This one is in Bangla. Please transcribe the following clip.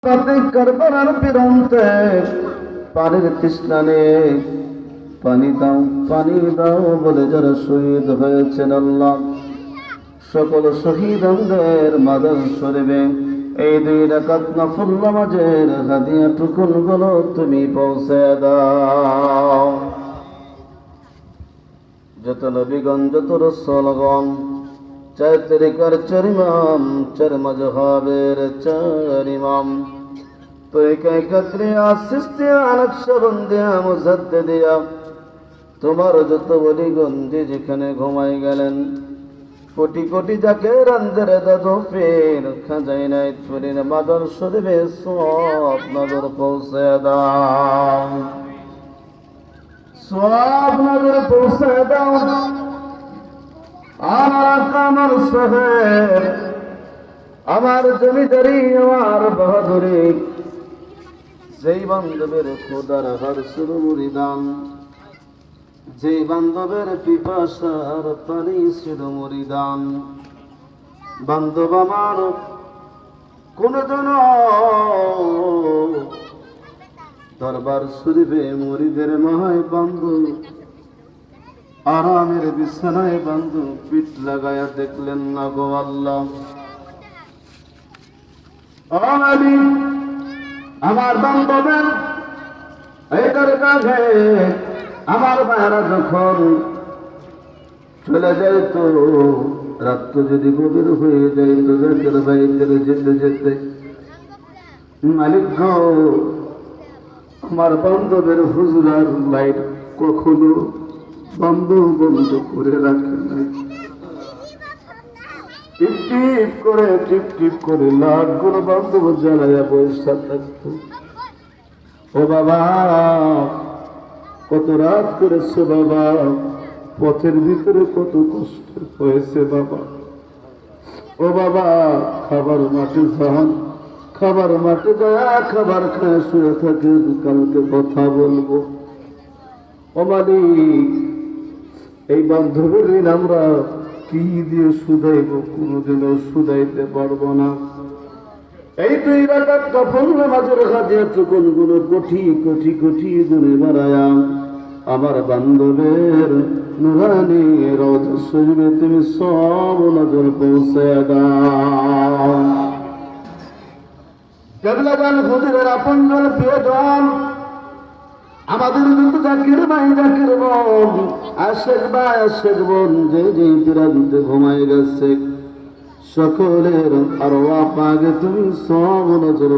কারবালার প্রান্তে পানির তৃষ্ণা নেই, পানি দাও বলে যারা শহীদ হয়েছেন আল্লাহ, সকল শহীদদের মাদার শরীফে এই 2 রাকাত নফল নামাজের হাদিয়া টুকুন গুলো তুমি পৌঁছে দাও। যত নবীগণ, যত রাসূলগণ, 4 তরিকার 4 ইমাম, 4 মাযহাবের 4 ইমাম, তরিকায়ে কাদরিয়া, সিস্তিয়া, নকশবন্দিয়া, মুজাদ্দিদিয়া, তোমার যত ওলিগণ যে যেখানে ঘুমাই গেলেন, কোটি কোটি জাকের আনজারে দাদু ফের খাজাইনায় চুরির মাদার শরীফে সব নজর পৌঁছে দাও, সব নজর পৌঁছে দাও। আমার শহর, আমার জমিদারি, আমার বাহাদুরি, যেই বান্ধবের খোদার হার শুরু মুরিদান, যে বান্ধবের পিপাসার পানি ছিল মরিদান, বান্ধব আমার কোনদিন দরবার শরীফে মুরিদের মাহায় বান্ধব আরামের বিছানায় বান্ধব পিঠ লাগায়া দেখলেন না গো আল্লাহ। আমার বান্ধবের এটার কাছে আমার মায়েরা যখন চলে যাইত, রাত্র যদি গভীর হয়ে যাইত, জাকের বাইরে যেতে যেতে, মালিক গো, আমার বান্ধবের হুজুরার লাইট কখনো বান্ধব বন্ধ করে রাখে নাই, টিপ টিপ করে লাখগুলো বান্ধব জ্বালাইয়া বসে থাকত। ও বাবা, কত রাত করেছে বাবা, পথের ভিতরে কত কষ্ট হয়েছে বাবা। ও বাবা, খাবার মাঠে যান, খাবার মাঠে যায় খাবার খায় শুয়ে থাকে, কালকে কথা বলবো। ও মালিক, এই বান্ধবের ঋণ আমরা কি দিয়ে শুধাইব? কোনোদিনও শুধাইতে পারবো না। এই 2 রাকাত নফল নামাজের হাদিয়া টুকুন গুলো কোটি কোটি কোটি গুণে বাড়ায়া আমার বান্ধবের নুরানি রওজা শরীফে তুমি সব নজর পৌঁছে দাও। কেবলাগান হুজুরের আপনজন প্রিয়জন, আমাদের কিন্তু জাকির ভাই, জাকির বোন, আশেক ভাই, আশেক বোন, যে যে প্রান্তে ঘুমাই গেছে, সকলের আরওয়াহ পাকে তুমি সব নজর